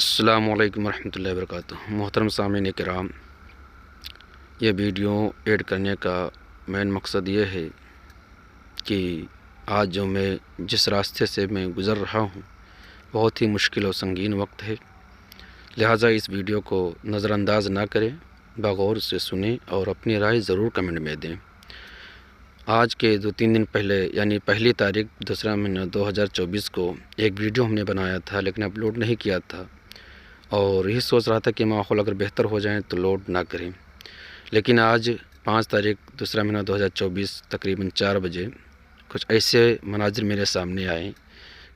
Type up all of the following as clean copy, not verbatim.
السلام علیکم ورحمۃ اللہ وبرکاتہ۔ محترم سامعین کرام، یہ ویڈیو ایڈ کرنے کا مین مقصد یہ ہے کہ آج جو میں جس راستے سے میں گزر رہا ہوں بہت ہی مشکل اور سنگین وقت ہے، لہٰذا اس ویڈیو کو نظر انداز نہ کریں، بغور سے سنیں اور اپنی رائے ضرور کمنٹ میں دیں۔ آج کے 2-3 دن پہلے یعنی 1 تاریخ 2 مہینہ 2024 کو ایک ویڈیو ہم نے بنایا تھا لیکن اپلوڈ نہیں کیا تھا، اور یہ سوچ رہا تھا کہ ماحول اگر بہتر ہو جائیں تو لوڈ نہ کریں، لیکن آج 5 تاریخ 2 مہینہ 2024 تقریباً 4 بجے کچھ ایسے مناظر میرے سامنے آئے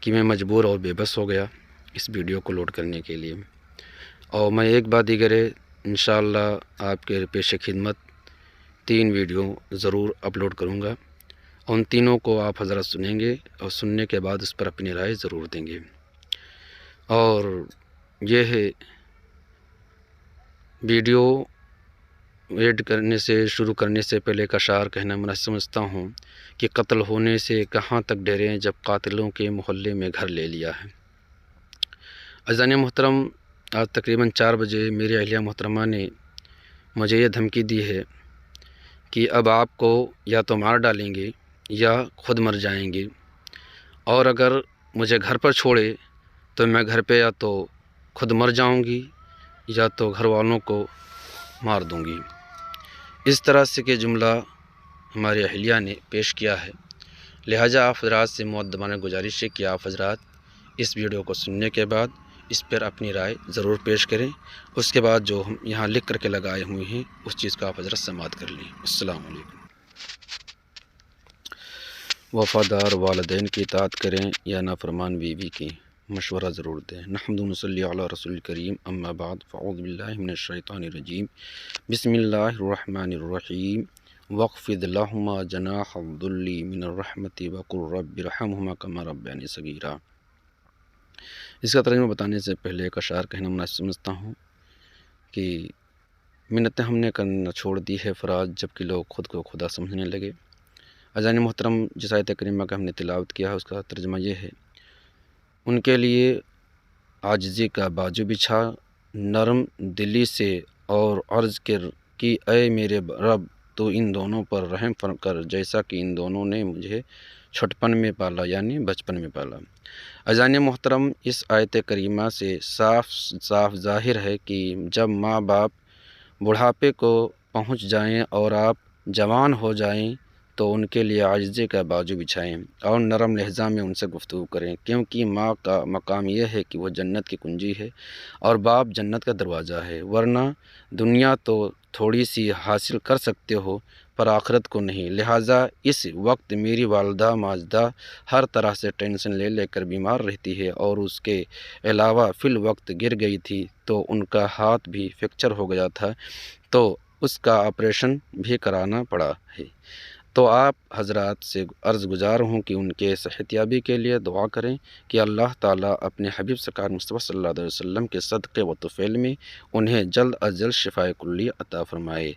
کہ میں مجبور اور بے بس ہو گیا اس ویڈیو کو لوڈ کرنے کے لیے، اور میں ایک بعد دیگر انشاءاللہ آپ کے پیش خدمت 3 ویڈیو ضرور اپلوڈ کروں گا۔ ان تینوں کو آپ حضرات سنیں گے اور سننے کے بعد اس پر اپنی رائے ضرور دیں گے۔ اور یہ ہے ویڈیو ایڈ کرنے سے شروع کرنے سے پہلے ایک اشعار کہنا میں سمجھتا ہوں کہ قتل ہونے سے کہاں تک ڈریں جب قاتلوں کے محلے میں گھر لے لیا ہے۔ عزیزان محترم، آج تقریباً 4 بجے میری اہلیہ محترمہ نے مجھے یہ دھمکی دی ہے کہ اب آپ کو یا تو مار ڈالیں گے یا خود مر جائیں گے، اور اگر مجھے گھر پر چھوڑے تو میں گھر پہ یا تو خود مر جاؤں گی یا تو گھر والوں کو مار دوں گی۔ اس طرح سے کہ جملہ ہماری اہلیہ نے پیش کیا ہے، لہٰذا آپ حضرات سے مؤدبانہ گزارش ہے کہ آپ حضرات اس ویڈیو کو سننے کے بعد اس پر اپنی رائے ضرور پیش کریں، اس کے بعد جو ہم یہاں لکھ کر کے لگائے ہوئے ہیں اس چیز کا آپ حضرات سماعت کر لیں۔ السلام علیکم۔ وفادار والدین کی اطاعت کریں یا نافرمان بیوی کی، مشورہ ضرور دیں۔ نحمد و نصلی علی رسول الکریم، اما بعد فاعوذ باللہ من الشیطان الرجیم، بسم اللہ الرحمن الرحیم، واخفض لہما جناح الذل من الرحمۃ وقل رب ارحمہما کما ربیانی صغیرا۔ اس کا ترجمہ بتانے سے پہلے ایک اشعار کہنا مناسب سمجھتا ہوں کہ منتیں ہم نے کرنا چھوڑ دی ہے فراز جبکہ لوگ خود کو خدا سمجھنے لگے۔ عزیزان محترم، جس آیت کریمہ کا ہم نے تلاوت کیا ہے اس کا ترجمہ یہ ہے، ان کے لیے عاجزی کا بازو بچھا نرم دلی سے اور عرض کی اے میرے رب تو ان دونوں پر رحم فرما کر جیسا کہ ان دونوں نے مجھے چھٹپن میں پالا یعنی بچپن میں پالا۔ عزیزان محترم، اس آیت کریمہ سے صاف ظاہر ہے کہ جب ماں باپ بڑھاپے کو پہنچ جائیں اور آپ جوان ہو جائیں تو ان کے لیے عاجزی کا بازو بچھائیں اور نرم لہجہ میں ان سے گفتگو کریں، کیونکہ ماں کا مقام یہ ہے کہ وہ جنت کی کنجی ہے اور باپ جنت کا دروازہ ہے، ورنہ دنیا تو تھوڑی سی حاصل کر سکتے ہو پر آخرت کو نہیں۔ لہٰذا اس وقت میری والدہ ماجدہ ہر طرح سے ٹینشن لے کر بیمار رہتی ہے، اور اس کے علاوہ فی الوقت گر گئی تھی تو ان کا ہاتھ بھی فریکچر ہو گیا تھا تو اس کا آپریشن بھی کرانا پڑا ہے، تو آپ حضرات سے عرض گزار ہوں کہ ان کے صحت یابی کے لیے دعا کریں کہ اللہ تعالیٰ اپنے حبیب سرکار مصطفیٰ صلی اللہ علیہ وسلم کے صدقے و طفیل میں انہیں جلد از جلد شفائے کلی عطا فرمائے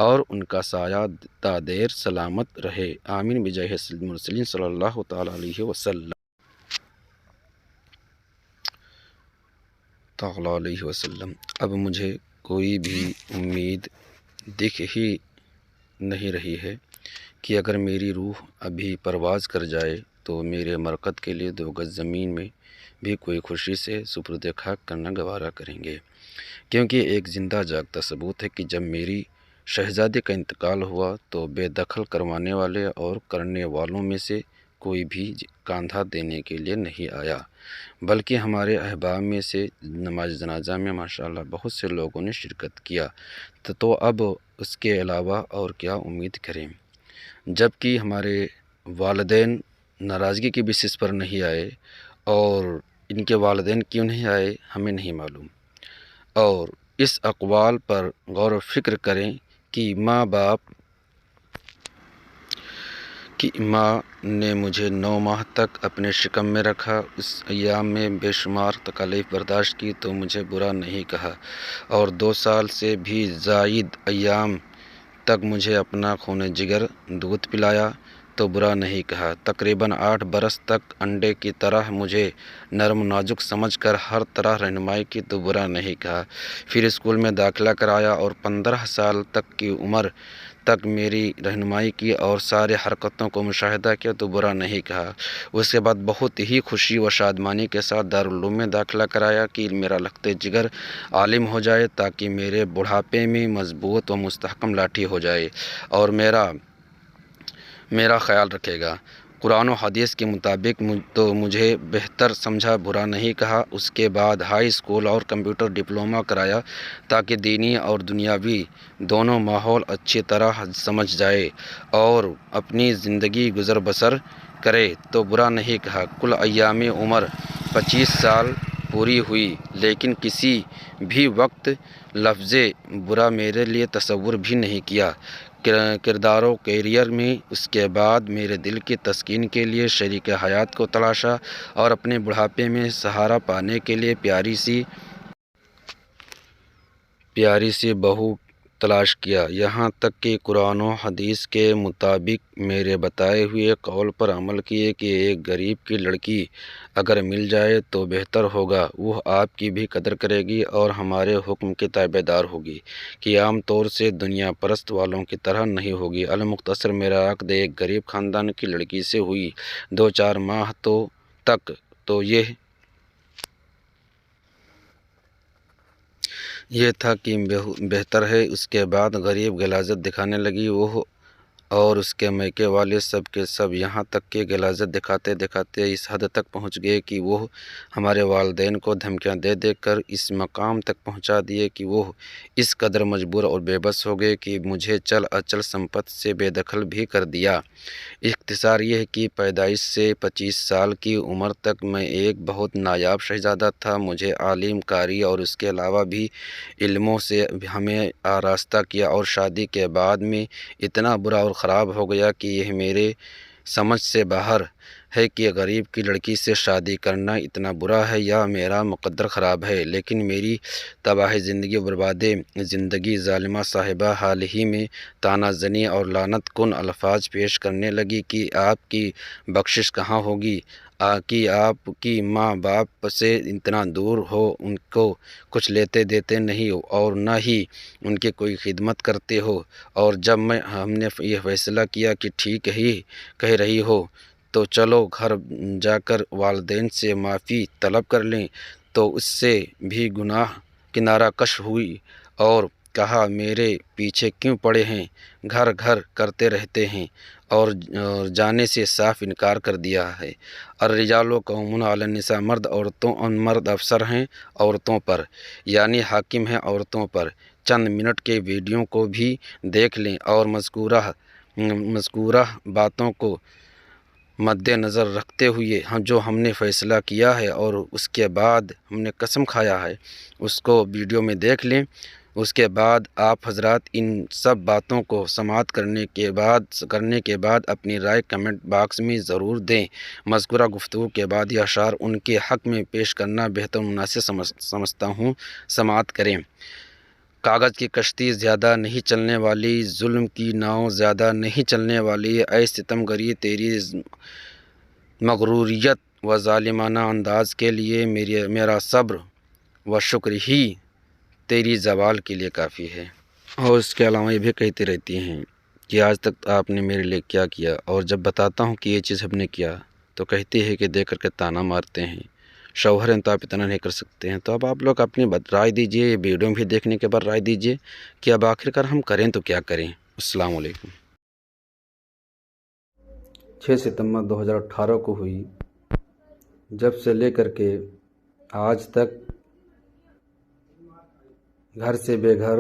اور ان کا سایہ تا دیر سلامت رہے، آمین بجاہ سید المرسلین صلی اللہ تعالیٰ علیہ وسلم۔ اب مجھے کوئی بھی امید دکھ ہی نہیں رہی ہے کہ اگر میری روح ابھی پرواز کر جائے تو میرے مرقد کے لیے 2 گز زمین میں بھی کوئی خوشی سے سپرد خاک کرنا گوارا کریں گے، کیونکہ ایک زندہ جاگتا ثبوت ہے کہ جب میری شہزادی کا انتقال ہوا تو بے دخل کروانے والے اور کرنے والوں میں سے کوئی بھی کاندھا دینے کے لیے نہیں آیا، بلکہ ہمارے احباب میں سے نماز جنازہ میں ماشاءاللہ بہت سے لوگوں نے شرکت کیا، تو اب اس کے علاوہ اور کیا امید کریں، جبکہ ہمارے والدین ناراضگی کی بیسس پر نہیں آئے، اور ان کے والدین کیوں نہیں آئے ہمیں نہیں معلوم، اور اس اقوال پر غور و فکر کریں کہ ماں نے مجھے 9 ماہ تک اپنے شکم میں رکھا، اس ایام میں بے شمار تکالیف برداشت کی تو مجھے برا نہیں کہا، اور 2 سال سے بھی زائد ایام تک مجھے اپنا خون جگر دودھ پلایا تو برا نہیں کہا۔ تقریباً 8 برس تک انڈے کی طرح مجھے نرم نازک سمجھ کر ہر طرح رہنمائی کی تو برا نہیں کہا۔ پھر اسکول میں داخلہ کرایا اور 15 سال تک کی عمر تک میری رہنمائی کی اور سارے حرکتوں کو مشاہدہ کیا تو برا نہیں کہا۔ اس کے بعد بہت ہی خوشی و شادمانی کے ساتھ دارالعلوم میں داخلہ کرایا کہ میرا لخت جگر عالم ہو جائے تاکہ میرے بڑھاپے میں مضبوط و مستحکم لاٹھی ہو جائے اور میرا خیال رکھے گا۔ قرآن و حدیث کے مطابق تو مجھے بہتر سمجھا، برا نہیں کہا۔ اس کے بعد ہائی اسکول اور کمپیوٹر ڈپلومہ کرایا تاکہ دینی اور دنیاوی دونوں ماحول اچھی طرح سمجھ جائے اور اپنی زندگی گزر بسر کرے تو برا نہیں کہا۔ کل ایام عمر 25 سال پوری ہوئی، لیکن کسی بھی وقت لفظ برا میرے لیے تصور بھی نہیں کیا۔ کردار و کیریئر میں اس کے بعد میرے دل کی تسکین کے لیے شریک حیات کو تلاشا اور اپنے بڑھاپے میں سہارا پانے کے لیے پیاری سی بہو تلاش کیا، یہاں تک کہ قرآن و حدیث کے مطابق میرے بتائے ہوئے قول پر عمل کیے کہ ایک غریب کی لڑکی اگر مل جائے تو بہتر ہوگا، وہ آپ کی بھی قدر کرے گی اور ہمارے حکم کی تابع دار ہوگی کہ عام طور سے دنیا پرست والوں کی طرح نہیں ہوگی۔ المختصر میرا عقد ایک غریب خاندان کی لڑکی سے ہوئی 2-4 ماہ تک تو یہ تھا کہ بہتر ہے۔ اس کے بعد غریب غلاظت دکھانے لگی، وہ اور اس کے میکے والے سب کے سب، یہاں تک کہ غلاظت دکھاتے دکھاتے اس حد تک پہنچ گئے کہ وہ ہمارے والدین کو دھمکیاں دے دے کر اس مقام تک پہنچا دیے کہ وہ اس قدر مجبور اور بے بس ہو گئے کہ مجھے چل اچل سمپت سے بے دخل بھی کر دیا۔ اختصار یہ ہے کہ پیدائش سے 25 سال کی عمر تک میں ایک بہت نایاب شہزادہ تھا۔ مجھے عالم کاری اور اس کے علاوہ بھی علموں سے ہمیں آراستہ کیا اور شادی کے بعد میں اتنا برا اور خراب ہو گیا کہ یہ میرے سمجھ سے باہر ہے کہ غریب کی لڑکی سے شادی کرنا اتنا برا ہے یا میرا مقدر خراب ہے۔ لیکن میری تباہ زندگی و برباد زندگی ظالمہ صاحبہ حال ہی میں طعنہ زنی اور لعنت کن الفاظ پیش کرنے لگی کہ آپ کی بخشش کہاں ہوگی کہ آپ کی ماں باپ سے اتنا دور ہو، ان کو کچھ لیتے دیتے نہیں اور نہ ہی ان کی کوئی خدمت کرتے ہو، اور جب ہم نے یہ فیصلہ کیا کہ ٹھیک ہی کہہ رہی ہو تو چلو گھر جا کر والدین سے معافی طلب کر لیں، تو اس سے بھی گناہ کنارہ کش ہوئی اور کہا میرے پیچھے کیوں پڑے ہیں، گھر گھر کرتے رہتے ہیں، اور جانے سے صاف انکار کر دیا ہے۔ الرجال قوامون علی النساء، مرد افسر ہیں عورتوں پر، یعنی حاکم ہیں عورتوں پر۔ چند منٹ کے ویڈیو کو بھی دیکھ لیں اور مذکورہ باتوں کو مد نظر رکھتے ہوئے جو ہم نے فیصلہ کیا ہے اور اس کے بعد ہم نے قسم کھایا ہے اس کو ویڈیو میں دیکھ لیں۔ اس کے بعد آپ حضرات ان سب باتوں کو سماعت کرنے کے بعد اپنی رائے کمنٹ باکس میں ضرور دیں۔ مذکورہ گفتگو کے بعد یہ اشعار ان کے حق میں پیش کرنا بہتر مناسب سمجھتا ہوں، سماعت کریں۔ کاغذ کی کشتی زیادہ نہیں چلنے والی، ظلم کی ناؤ زیادہ نہیں چلنے والی، اے ستم گری تیری مغروریت و ظالمانہ انداز کے لیے میرا صبر و شکر ہی تیری زوال کے لیے کافی ہے۔ اور اس کے علاوہ یہ بھی کہتی رہتی ہیں کہ آج تک آپ نے میرے لیے کیا کیا، اور جب بتاتا ہوں کہ یہ چیز ہم نے کیا تو کہتی ہے کہ دیکھ کر کے طعنہ مارتے ہیں، شوہر ہیں تو آپ اتنا نہیں کر سکتے ہیں۔ تو اب آپ لوگ اپنی رائے دیجئے، یہ ویڈیو بھی دیکھنے کے بعد رائے دیجئے کہ اب آخر کار ہم کریں تو کیا کریں۔ السلام علیکم۔ 6 ستمبر 2018 کو ہوئی، جب سے لے کر کے آج تک گھر سے بے گھر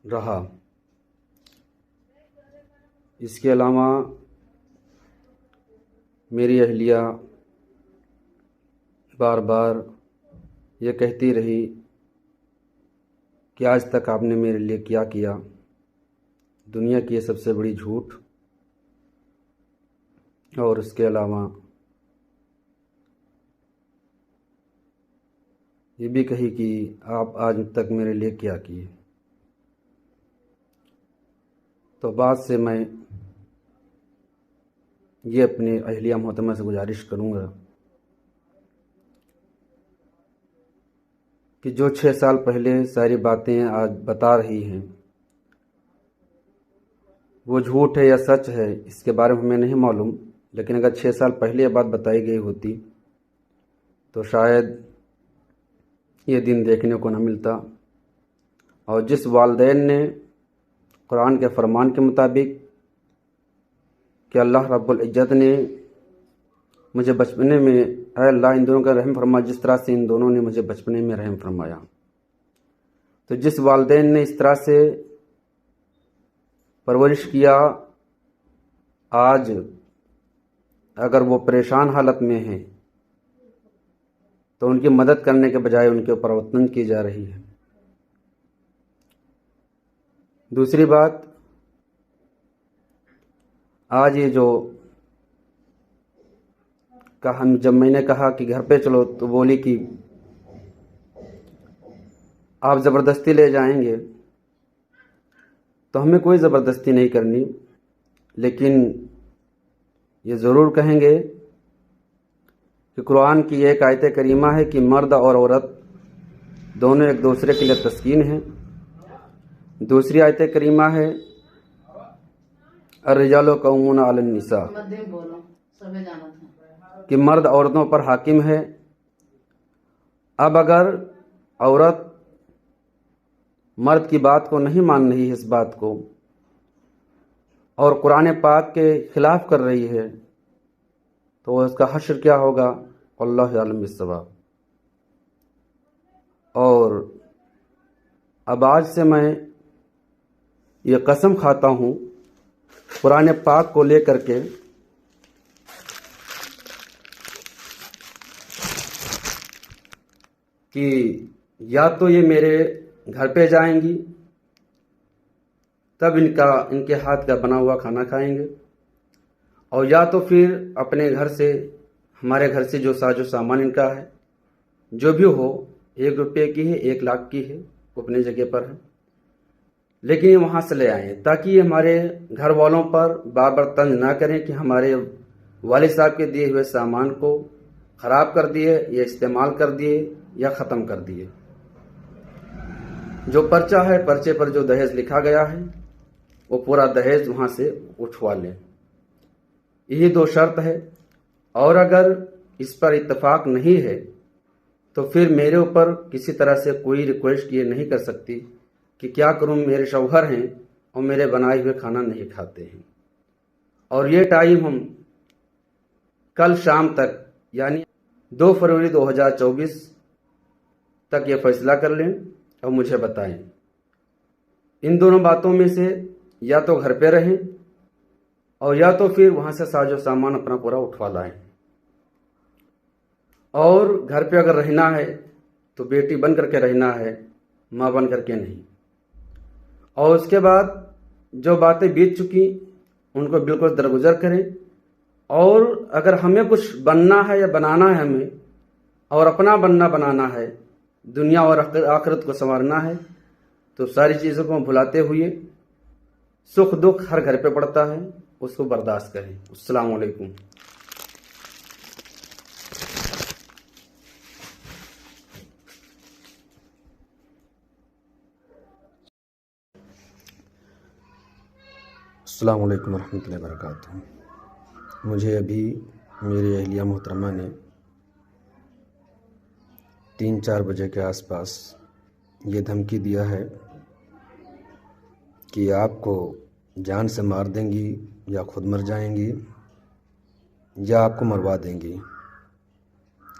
رہا۔ اس کے علاوہ میری اہلیہ بار بار یہ کہتی رہی کہ آج تک آپ نے میرے لیے کیا کیا، دنیا کی یہ سب سے بڑی جھوٹ۔ اور اس کے علاوہ یہ بھی کہی کہ آپ آج تک میرے لیے کیا کیے۔ تو بعد سے میں یہ اپنی اہلیہ محترمہ سے گزارش کروں گا کہ جو 6 سال پہلے ساری باتیں آج بتا رہی ہیں وہ جھوٹ ہے یا سچ ہے اس کے بارے میں ہمیں نہیں معلوم، لیکن اگر 6 سال پہلے یہ بات بتائی گئی ہوتی تو شاید یہ دن دیکھنے کو نہ ملتا۔ اور جس والدین نے قرآن کے فرمان کے مطابق کہ اللہ رب العزت نے مجھے بچپنے میں، اے اللہ ان دونوں کا رحم فرما جس طرح سے ان دونوں نے مجھے بچپنے میں رحم فرمایا، تو جس والدین نے اس طرح سے پرورش کیا، آج اگر وہ پریشان حالت میں ہیں تو ان کی مدد کرنے کے بجائے ان کے اوپر وطن کی جا رہی ہے۔ دوسری بات، آج یہ جو جب میں نے کہا کہ گھر پہ چلو تو بولی کہ آپ زبردستی لے جائیں گے، تو ہمیں کوئی زبردستی نہیں کرنی، لیکن یہ ضرور کہیں گے کہ قرآن کی ایک آیت کریمہ ہے کہ مرد اور عورت دونوں ایک دوسرے کے لیے تسکین ہیں۔ دوسری آیت کریمہ ہے الرجال قوامون علی النساء، کہ مرد عورتوں پر حاکم ہے۔ اب اگر عورت مرد کی بات کو نہیں مان رہی ہے، اس بات کو، اور قرآن پاک کے خلاف کر رہی ہے، تو اس کا حشر کیا ہوگا؟ اللہ عالم بالصواب۔ اور اب آج سے میں یہ قسم کھاتا ہوں قرآن پاک کو لے کر کے کہ یا تو یہ میرے گھر پہ جائیں گی تب ان کے ہاتھ کا بنا ہوا کھانا کھائیں گے، اور یا تو پھر اپنے گھر سے، ہمارے گھر سے جو ساز و سامان ان کا ہے جو بھی ہو، 1 روپے کی ہے 1 لاکھ کی ہے، وہ اپنے جگہ پر ہے، لیکن یہ وہاں سے لے آئیں تاکہ یہ ہمارے گھر والوں پر بار بار طنز نہ کریں کہ ہمارے والد صاحب کے دیے ہوئے سامان کو خراب کر دیے یا استعمال کر دیے یا ختم کر دیے۔ جو پرچہ ہے، پرچے پر جو دہیز لکھا گیا ہے وہ پورا دہیز وہاں سے اٹھوا لیں۔ یہی 2 شرط ہے، اور اگر اس پر اتفاق نہیں ہے تو پھر میرے اوپر کسی طرح سے کوئی ریکویسٹ یہ نہیں کر سکتی کہ کیا کروں، میرے شوہر ہیں اور میرے بنائے ہوئے کھانا نہیں کھاتے ہیں۔ اور یہ ٹائم ہم کل شام تک یعنی 2 فروری 2024 تک یہ فیصلہ کر لیں اور مجھے بتائیں۔ ان دونوں باتوں میں سے یا تو گھر پہ رہیں اور یا تو پھر وہاں سے ساز و سامان اپنا پورا اٹھوا لائیں۔ اور گھر پہ اگر رہنا ہے تو بیٹی بن کر کے رہنا ہے، ماں بن کر کے نہیں۔ اور اس کے بعد جو باتیں بیت چکی ان کو بالکل درگزر کریں، اور اگر ہمیں کچھ بننا ہے یا بنانا ہے ہمیں، اور اپنا بننا بنانا ہے، دنیا اور آخرت کو سنوارنا ہے، تو ساری چیزوں کو بھلاتے ہوئے سکھ دکھ ہر گھر پہ پڑتا ہے، اس کو برداشت کریں۔ السلام علیکم۔ السلام علیکم ورحمۃ اللہ وبرکاتہ۔ مجھے ابھی میری اہلیہ محترمہ نے 3-4 بجے کے آس پاس یہ دھمکی دیا ہے کہ آپ کو جان سے مار دیں گی یا خود مر جائیں گی یا آپ کو مروا دیں گی۔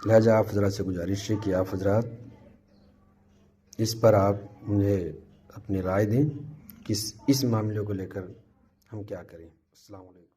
لہٰذا آپ حضرات سے گزارش ہے کہ آپ حضرات اس پر آپ مجھے اپنی رائے دیں کہ اس معاملے کو لے کر ہم کیا کریں۔ السلام علیکم۔